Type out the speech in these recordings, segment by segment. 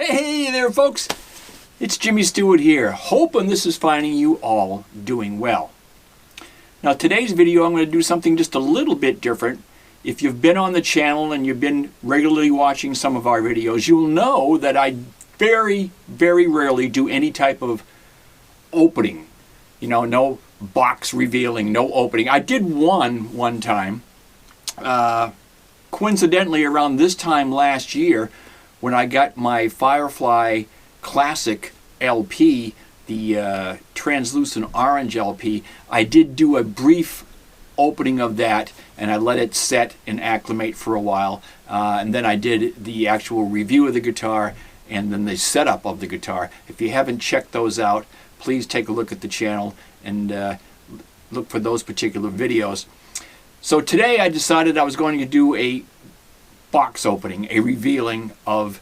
Hey there folks, it's Jimmy Stewart here, hoping this is finding you all doing well. Now today's video I'm going to do something just a little bit different. If you've been on the channel and you've been regularly watching some of our videos, you'll know that I very rarely do any type of opening. You know, no box revealing, no opening. I did one time, coincidentally around this time last year, when I got my Firefly Classic LP, the translucent orange LP. I did do a brief opening of that, and I let it set and acclimate for a while, and then I did the actual review of the guitar and then the setup of the guitar. If you haven't checked those out, please take a look at the channel and look for those particular videos. So today I decided I was going to do a box opening, a revealing of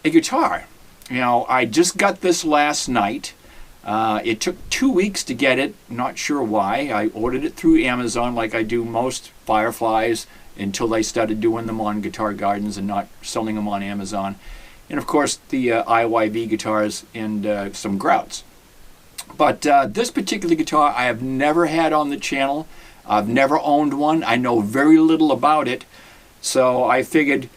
a guitar. You know, I just got this last night. It took 2 weeks to get it, not sure why. I ordered it through Amazon like I do most Fireflies until they started doing them on Guitar Gardens and not selling them on Amazon. And of course the IYV guitars and some Grouts. But this particular guitar I have never had on the channel. I've never owned one. I know very little about it. So I figured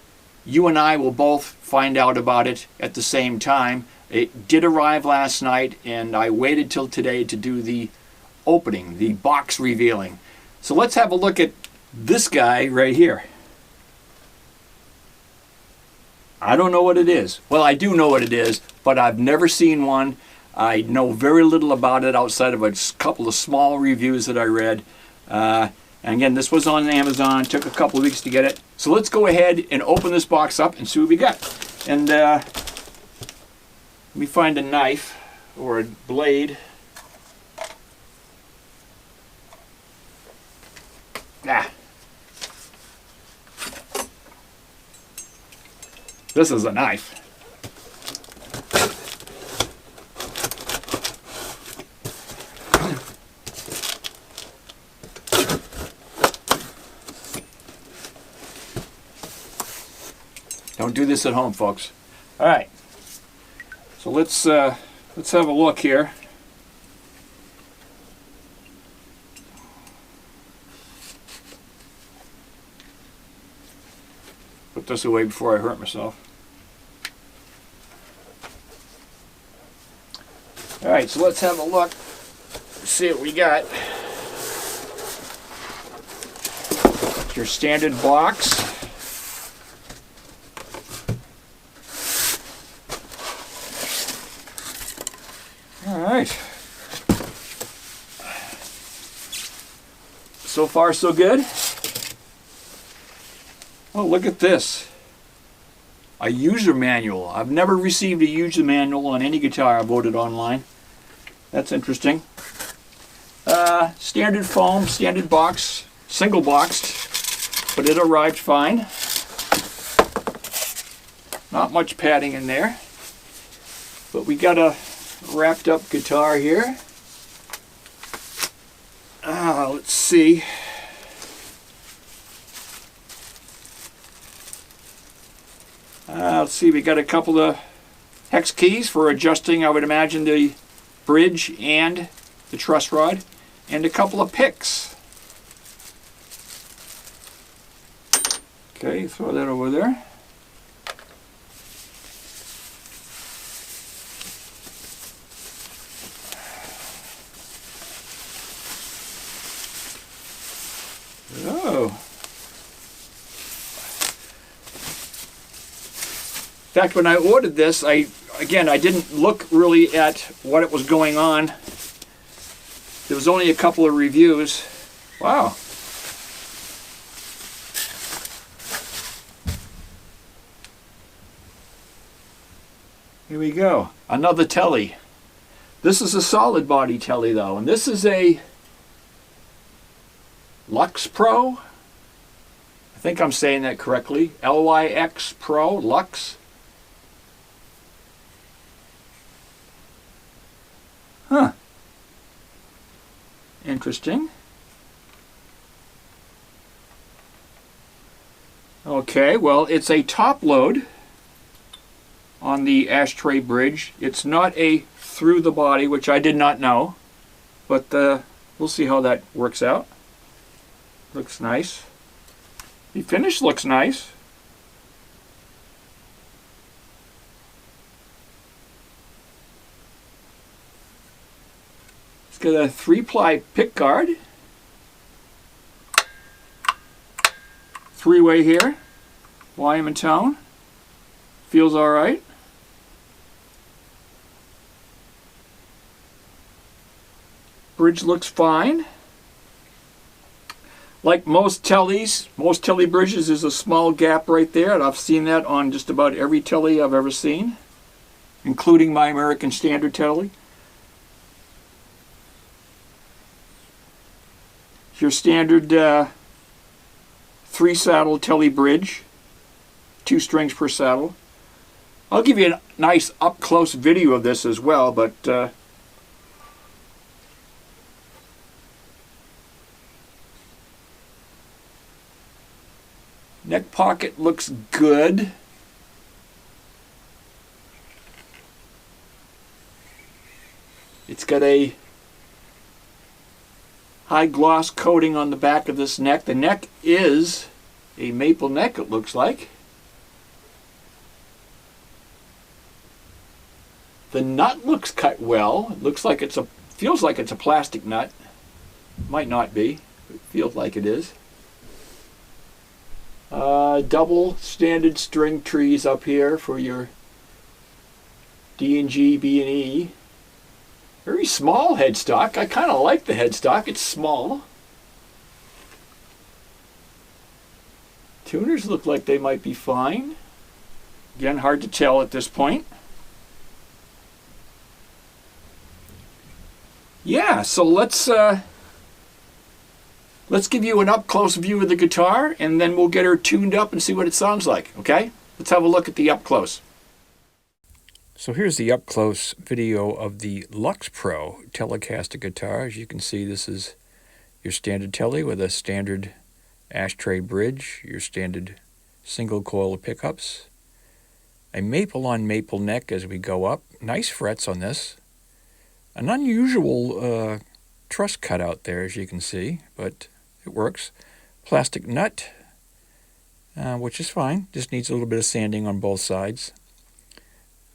you and I will both find out about it at the same time. It did arrive last night, and I waited till today to do the opening, the box revealing. So let's have a look at this guy right here. I don't know what it is. Well, I do know what it is, but I've never seen one. I know very little about it outside of a couple of small reviews that I read. And again, this was on Amazon. It took a couple of weeks to get it. So let's go ahead and open this box up and see what we got. And let me find a knife or a blade. This is a knife. Don't do this at home, folks. All right. So let's have a look here. Put this away before I hurt myself. All right, so let's have a look. See what we got. It's your standard box. All right. So far, so good. Oh, look at this. A user manual. I've never received a user manual on any guitar I've ordered online. That's interesting. Standard foam, standard box, single boxed, but it arrived fine. Not much padding in there, but we got a wrapped up guitar here. Let's see. Let's see, we got a couple of hex keys for adjusting, I would imagine, the bridge and the truss rod, and a couple of picks. Okay, throw that over there. Oh. In fact, when I ordered this, I didn't look really at what it was going on. There was only a couple of reviews. Wow. Here we go. Another telly. This is a solid body telly though, and this is a Lyx Pro. I think I'm saying that correctly. Lyx Pro, Lux. Huh. Interesting. Okay, well, it's a top load. on the ashtray bridge. It's not a through the body, which I did not know, but we'll see how that works out. Looks nice. The finish looks nice. It's got a 3-ply pick guard. 3-way here. Volume and tone. Feels alright. Bridge looks fine. Like most tellies, most telly bridges, is a small gap right there, and I've seen that on just about every telly I've ever seen, including my American Standard telly. Your standard 3-saddle telly bridge, 2 strings per saddle. I'll give you a nice up-close video of this as well, but neck pocket looks good. It's got a high gloss coating on the back of this neck. The neck is a maple neck, it looks like. The nut looks cut well. It looks like feels like it's a plastic nut. Might not be, but it feels like it is. Double standard string trees up here for your D and G, B and E. Very small headstock. I kind of like the headstock. It's small. Tuners look like they might be fine. Again, hard to tell at this point. Yeah, so let's give you an up-close view of the guitar, and then we'll get her tuned up and see what it sounds like, okay? Let's have a look at the up-close. So here's the up-close video of the Lyx Pro Telecaster guitar. As you can see, this is your standard telly with a standard ashtray bridge, your standard single coil of pickups, a maple on maple neck as we go up. Nice frets on this. An unusual truss cutout there, as you can see, but it works. Plastic nut, which is fine. Just needs a little bit of sanding on both sides.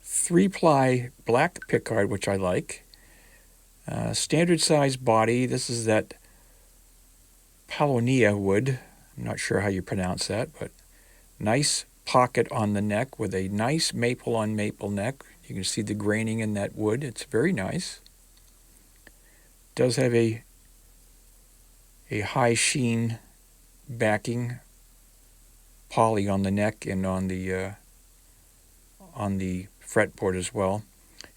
3-ply black pickguard, which I like. Standard size body. This is that Paulownia wood. I'm not sure how you pronounce that, but nice pocket on the neck with a nice maple on maple neck. You can see the graining in that wood. It's very nice. Does have a high sheen backing, poly on the neck and on the fretboard as well.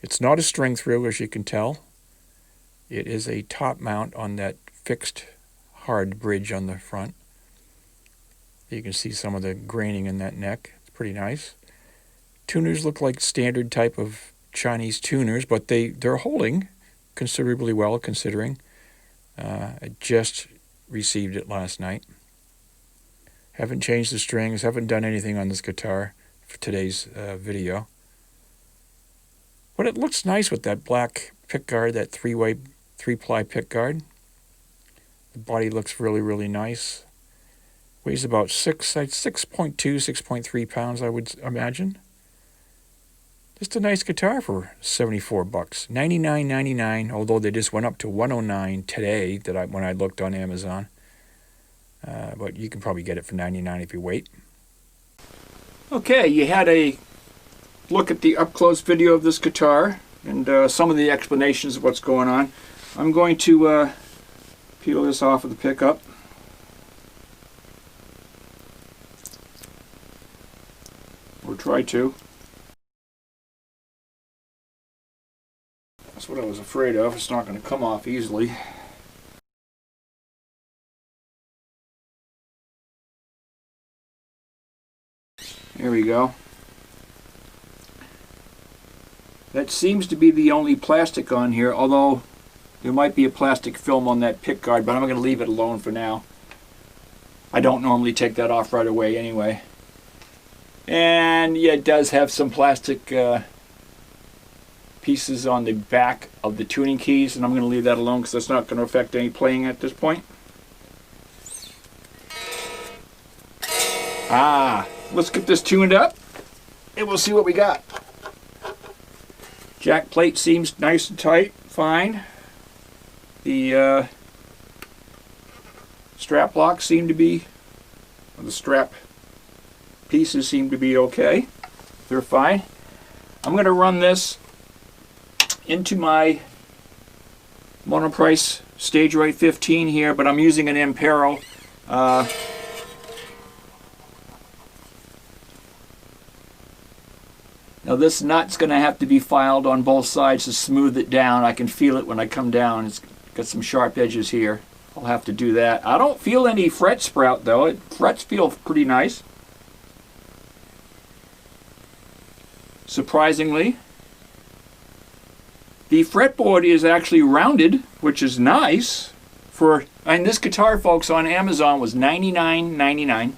It's not a string through, as you can tell. It is a top mount on that fixed hard bridge on the front. You can see some of the graining in that neck. It's pretty nice. Tuners look like standard type of Chinese tuners, but they're holding considerably well, considering. I just received it last night. Haven't changed the strings, haven't done anything on this guitar for today's video. But it looks nice with that black pickguard, that 3-ply pickguard. The body looks really, really nice. Weighs about 6.2, 6.3 pounds, I would imagine. Just a nice guitar for $74. $99.99, although they just went up to $109 today when I looked on Amazon. But you can probably get it for $99 if you wait. Okay, you had a look at the up-close video of this guitar and some of the explanations of what's going on. I'm going to peel this off of the pickup. Or try to. That's what I was afraid of. It's not going to come off easily. There we go. That seems to be the only plastic on here, although there might be a plastic film on that pickguard, but I'm going to leave it alone for now. I don't normally take that off right away anyway. And yeah, it does have some plastic pieces on the back of the tuning keys, and I'm going to leave that alone because that's not going to affect any playing at this point. Let's get this tuned up and we'll see what we got. Jack plate seems nice and tight, fine. The strap locks seem to be, or the strap pieces seem to be okay. They're fine. I'm going to run this into my Monoprice Stage Right 15 here, but I'm using an Impero. Now this nut's going to have to be filed on both sides to smooth it down. I can feel it when I come down. It's got some sharp edges here. I'll have to do that. I don't feel any fret sprout though. Frets feel pretty nice. Surprisingly. The fretboard is actually rounded, which is nice. And this guitar, folks, on Amazon was $99.99,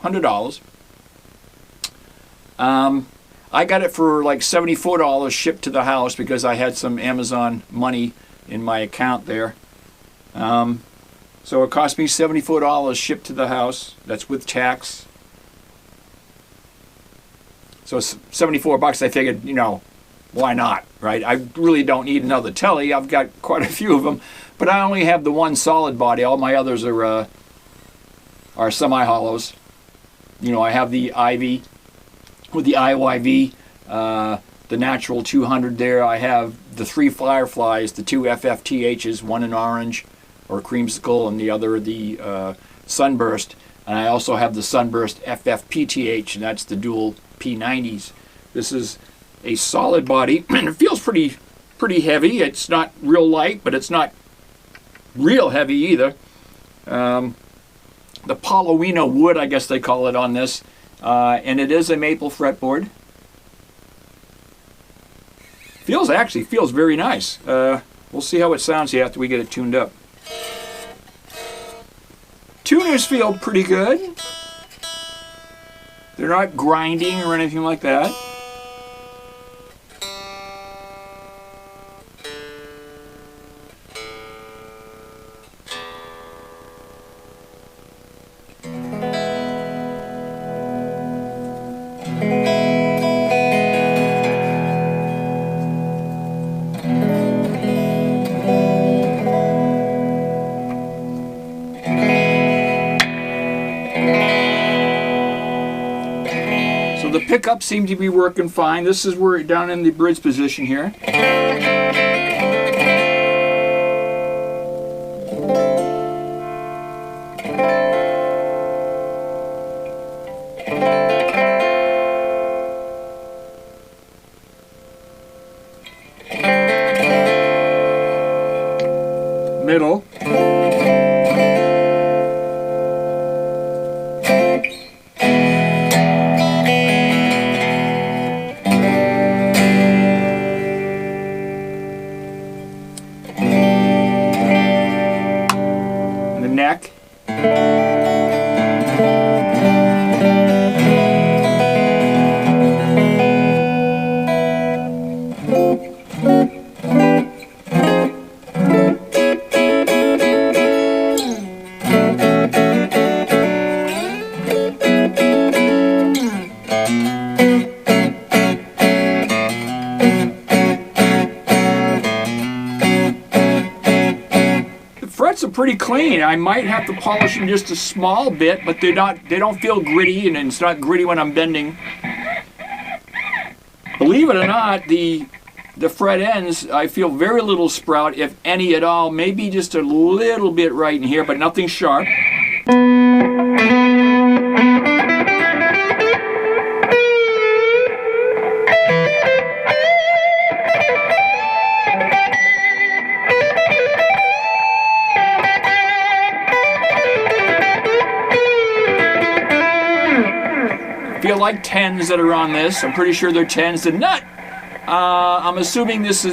$100. I got it for like $74 shipped to the house because I had some Amazon money in my account there. So it cost me $74 shipped to the house. That's with tax. So it's 74 bucks. I figured, you know, why not, right? I really don't need another telly. I've got quite a few of them, but I only have the one solid body. All my others are semi-hollows. You know, I have the Ivy with the IYV, the Natural 200 there. I have the 3 Fireflies, the 2 FFTHs, one in orange or creamsicle and the other the Sunburst. And I also have the Sunburst FFPTH, and that's the dual P90s. This is a solid body, and it feels pretty heavy. It's not real light, but it's not real heavy either. The Paulownia wood, I guess they call it on this, and it is a maple fretboard. Actually feels very nice. We'll see how it sounds here after we get it tuned up. Tuners feel pretty good. They're not grinding or anything like that. The pickups seem to be working fine. This is where down in the bridge position here. Middle. Neck. Frets are pretty clean. I might have to polish them just a small bit, but they don't feel gritty, and it's not gritty when I'm bending. Believe it or not, the fret ends, I feel very little sprout, if any at all. Maybe just a little bit right in here, but nothing sharp. Feel like 10s that are on this. I'm pretty sure they're 10s. The nut, I'm assuming this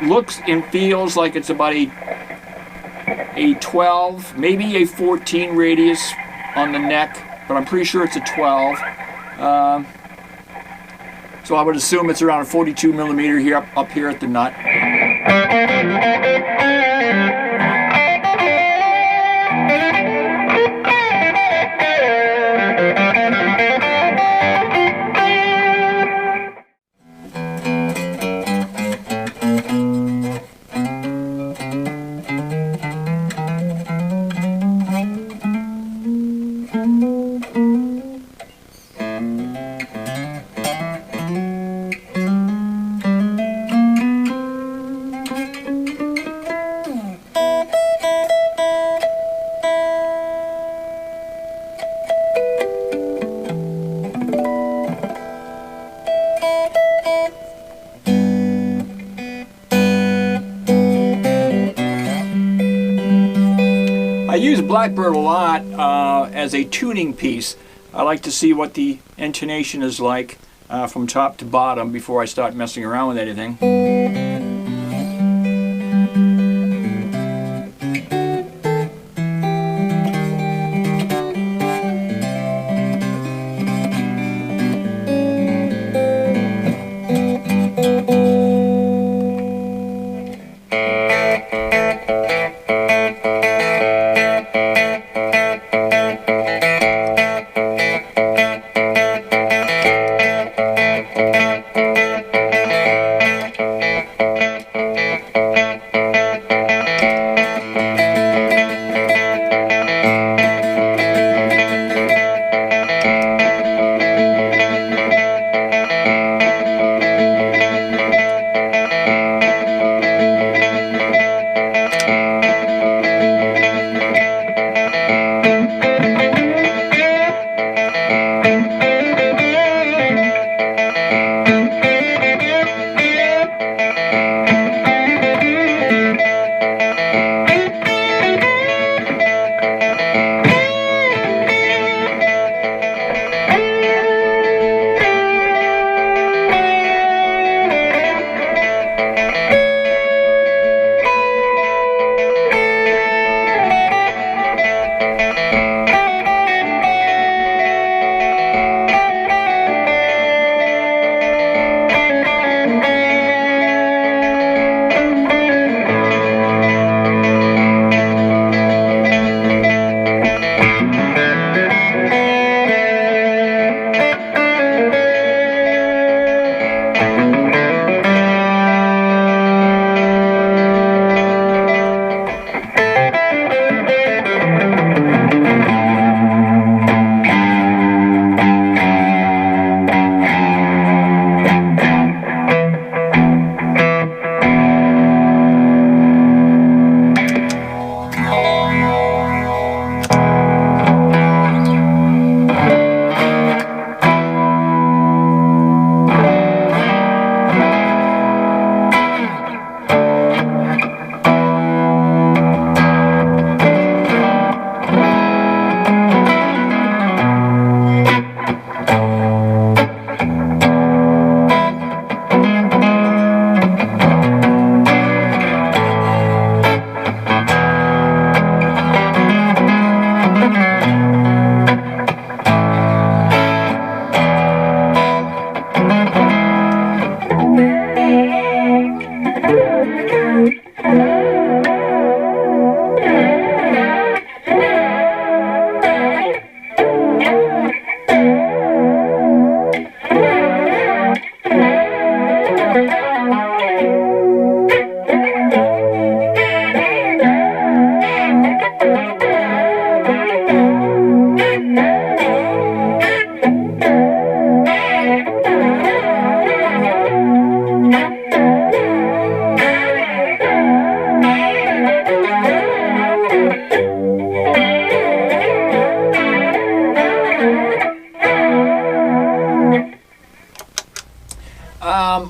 looks and feels like it's about a 12, maybe a 14 radius on the neck, but I'm pretty sure it's a 12. So I would assume it's around a 42 millimeter here up here at the nut. I use Blackbird a lot as a tuning piece. I like to see what the intonation is like from top to bottom before I start messing around with anything.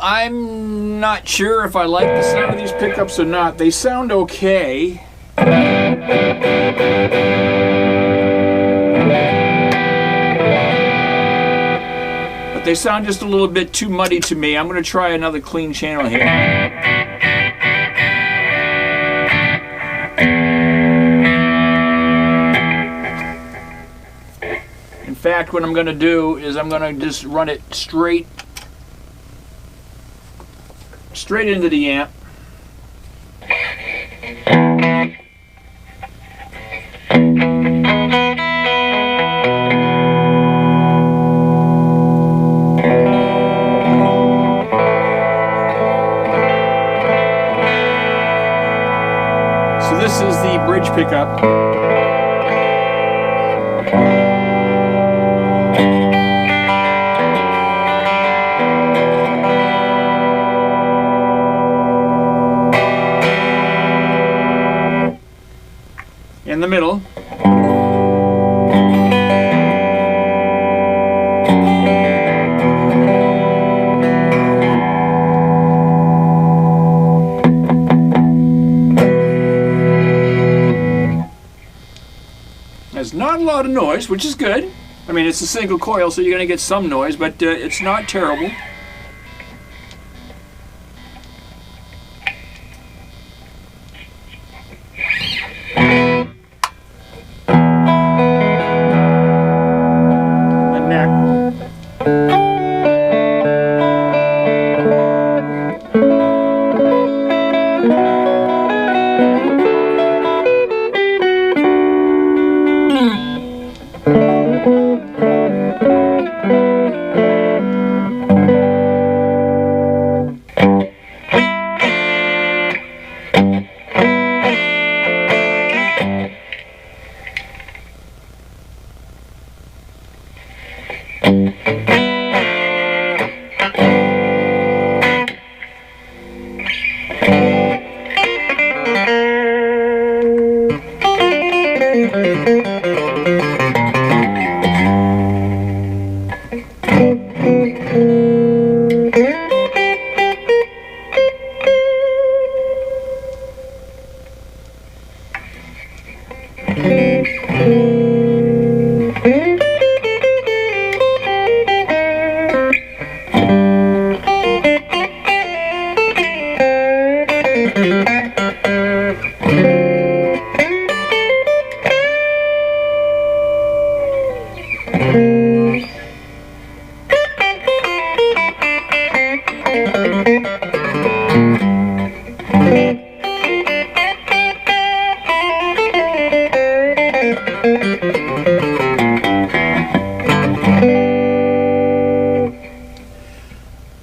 I'm not sure if I like the sound of these pickups or not. They sound okay. But they sound just a little bit too muddy to me. I'm going to try another clean channel here. In fact, what I'm going to do is I'm going to just run it straight straight into the amp. So this is the bridge pickup. In the middle. There's not a lot of noise, which is good. I mean, it's a single coil, so you're going to get some noise, but it's not terrible.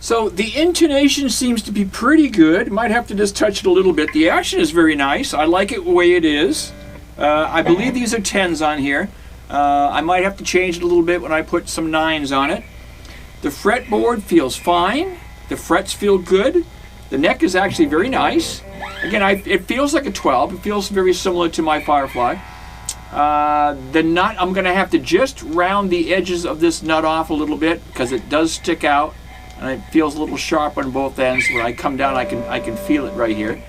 So the intonation seems to be pretty good. Might have to just touch it a little bit. The action is very nice. I like it the way it is. I believe these are 10s on here. I might have to change it a little bit when I put some 9s on it. The fretboard feels fine. The frets feel good. The neck is actually very nice. Again, it feels like a 12. It feels very similar to my Firefly. The nut, I'm going to have to just round the edges of this nut off a little bit because it does stick out. And it feels a little sharp on both ends. When I come down, I can feel it right here.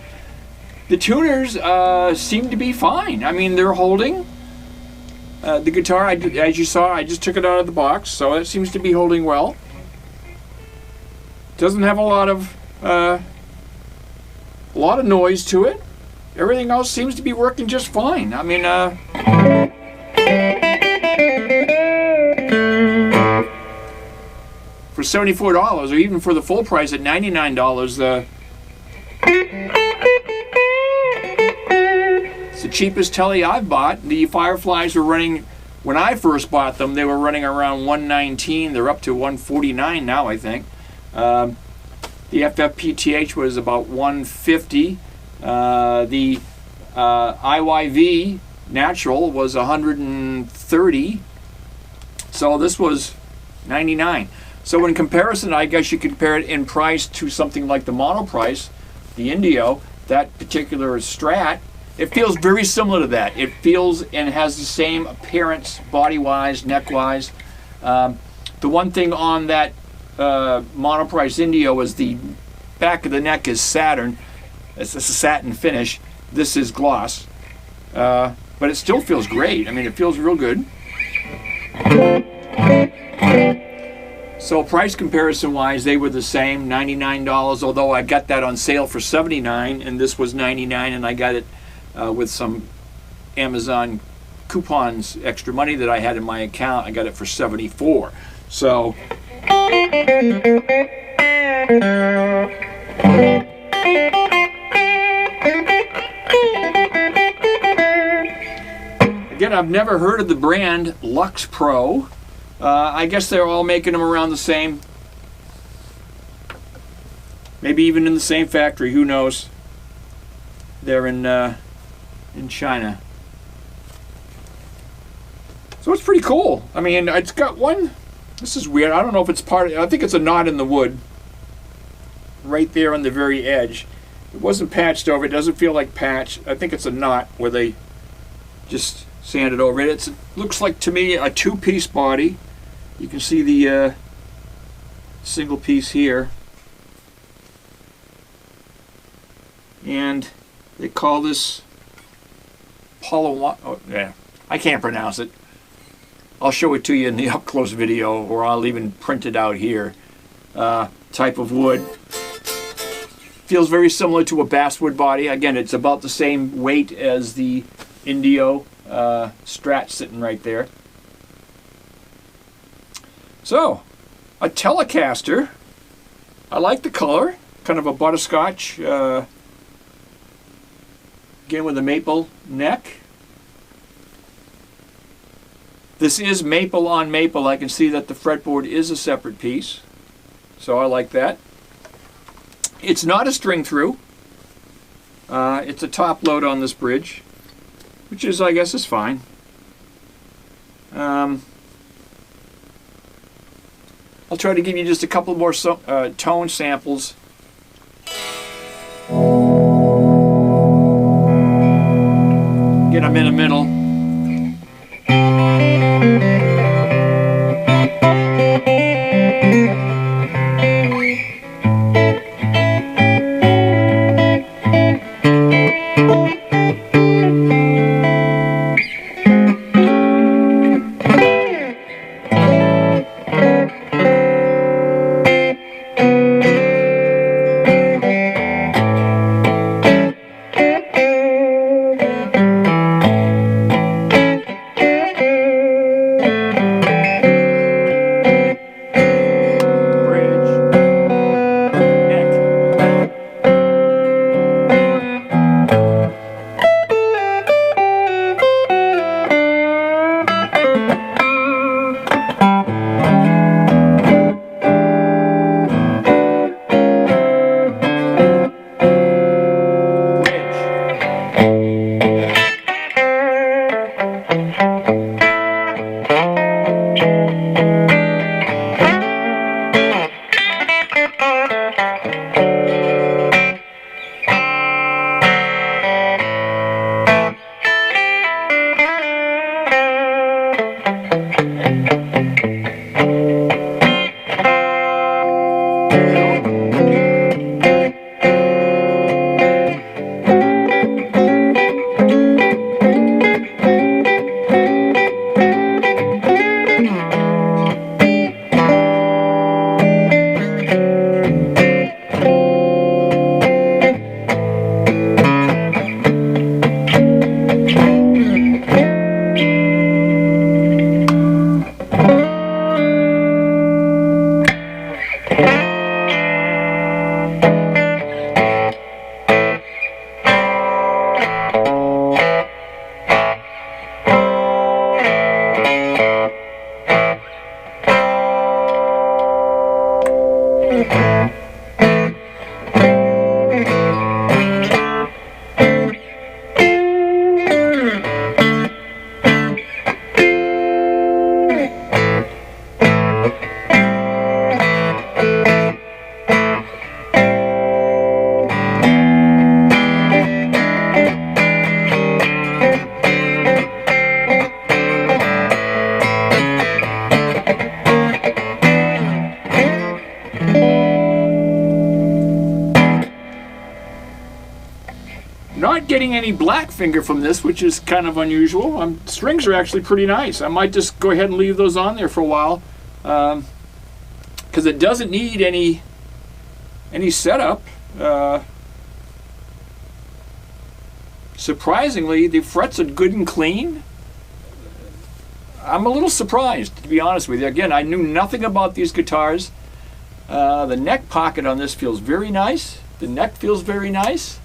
The tuners seem to be fine. I mean, they're holding. The guitar, as you saw, I just took it out of the box, so it seems to be holding well. Doesn't have a lot of noise to it. Everything else seems to be working just fine. I mean, for $74, or even for the full price at $99, it's the cheapest telly I've bought. The Fireflies were running, when I first bought them, they were running around $119. They're up to $149 now, I think. The FFPTH was about $150. The IYV natural was $130. So this was $99. So in comparison, I guess you compare it in price to something like the mono price, the Indio, that particular Strat. It feels very similar to that. It feels and has the same appearance, body-wise, neck-wise. The one thing on that mono price Indio is the back of the neck is Saturn. It's a satin finish. This is gloss. But it still feels great. I mean, it feels real good. So price comparison wise, they were the same, $99, although I got that on sale for $79, and this was $99, and I got it with some Amazon coupons, extra money that I had in my account. I got it for $74. So Again, I've never heard of the brand Lyx Pro. I guess they're all making them around the same. Maybe even in the same factory, who knows? They're in China. So it's pretty cool. I mean, it's got one, this is weird, I don't know if it's part of, I think it's a knot in the wood. Right there on the very edge. It wasn't patched over, it doesn't feel like patch. I think it's a knot where they just sanded over it. It looks like to me a two-piece body. You can see the single piece here. And they call this Polo, oh, yeah, I can't pronounce it. I'll show it to you in the up-close video, or I'll even print it out here. Type of wood. Feels very similar to a basswood body. Again, it's about the same weight as the Indio Strat sitting right there. So, a Telecaster. I like the color. Kind of a butterscotch. Again, with a maple neck. This is maple on maple. I can see that the fretboard is a separate piece. So I like that. It's not a string through. It's a top load on this bridge, which is, I guess, is fine. I'll try to give you just a couple more tone samples. Get them in the middle. Not getting any black finger from this, which is kind of unusual. Strings are actually pretty nice. I might just go ahead and leave those on there for a while, because it doesn't need any setup. Surprisingly, the frets are good and clean. I'm a little surprised, to be honest with you. Again, I knew nothing about these guitars. The neck pocket on this feels very nice. The neck feels very nice.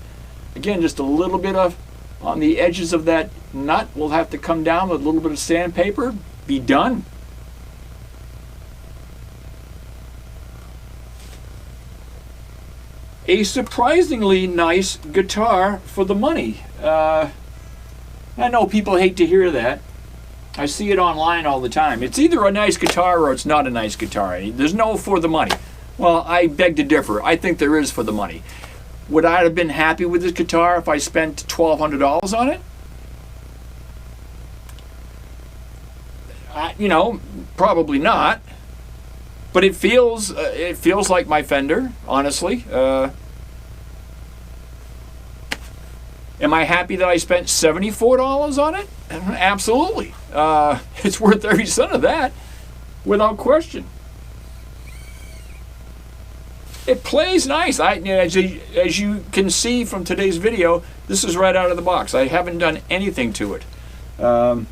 Again, just a little bit of on the edges of that nut will have to come down with a little bit of sandpaper. Be done. A surprisingly nice guitar for the money. I know people hate to hear that. I see it online all the time. It's either a nice guitar or it's not a nice guitar. There's no for the money. Well, I beg to differ. I think there is for the money. Would I have been happy with this guitar if I spent $1,200 on it? You know, probably not. But it feels like my Fender, honestly. Am I happy that I spent $74 on it? Absolutely. It's worth every cent of that, without question. It plays nice. As you can see from today's video, this is right out of the box. I haven't done anything to it. No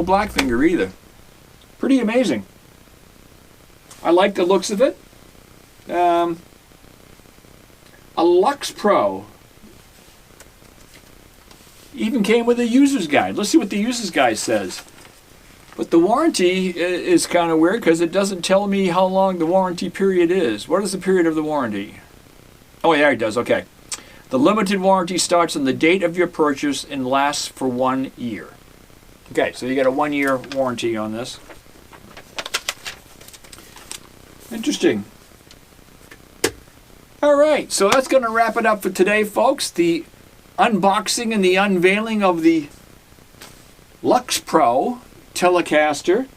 black finger either. Pretty amazing. I like the looks of it. A Lyx Pro. Even came with a user's guide. Let's see what the user's guide says. But the warranty is kind of weird because it doesn't tell me how long the warranty period is. What is the period of the warranty? Oh, yeah, it does. Okay. The limited warranty starts on the date of your purchase and lasts for 1 year. Okay, so you got a 1-year warranty on this. Interesting. All right, so that's going to wrap it up for today, folks. The unboxing and the unveiling of the Lyx Pro Telecaster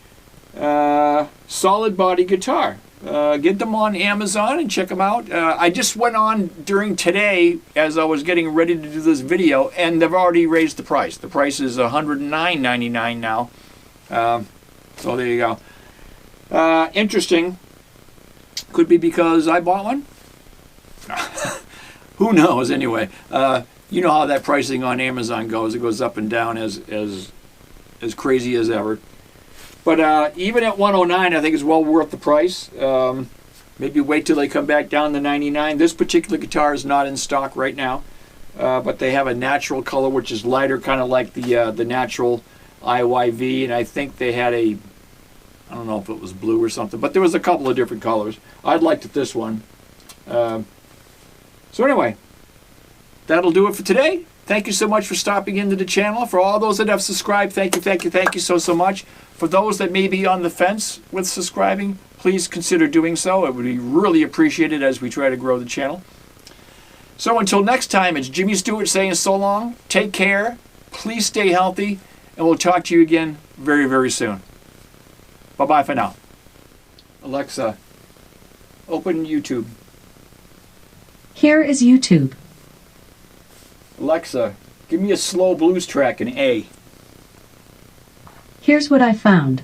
solid body guitar. Get them on Amazon and check them out. I just went on during today as I was getting ready to do this video, and they've already raised the price. The price is $109.99 now. So there you go. Interesting. Could be because I bought one. Who knows? Anyway, you know how that pricing on Amazon goes. It goes up and down as crazy as ever. But even at $109, I think it's well worth the price. Maybe wait till they come back down to $99. This particular guitar is not in stock right now, but they have a natural color which is lighter, kind of like the natural IYV, and I think they had a, I don't know if it was blue or something, but there was a couple of different colors. I'd liked this one. So anyway, that'll do it for today. Thank you so much for stopping into the channel. For all those that have subscribed, thank you so much. For those that may be on the fence with subscribing, please consider doing so. It would be really appreciated as we try to grow the channel. So until next time, it's Jimmy Stewart saying so long. Take care. Please stay healthy. And we'll talk to you again very, very soon. Bye-bye for now. Alexa, open YouTube. Here is YouTube. Alexa, give me a slow blues track in A. Here's what I found.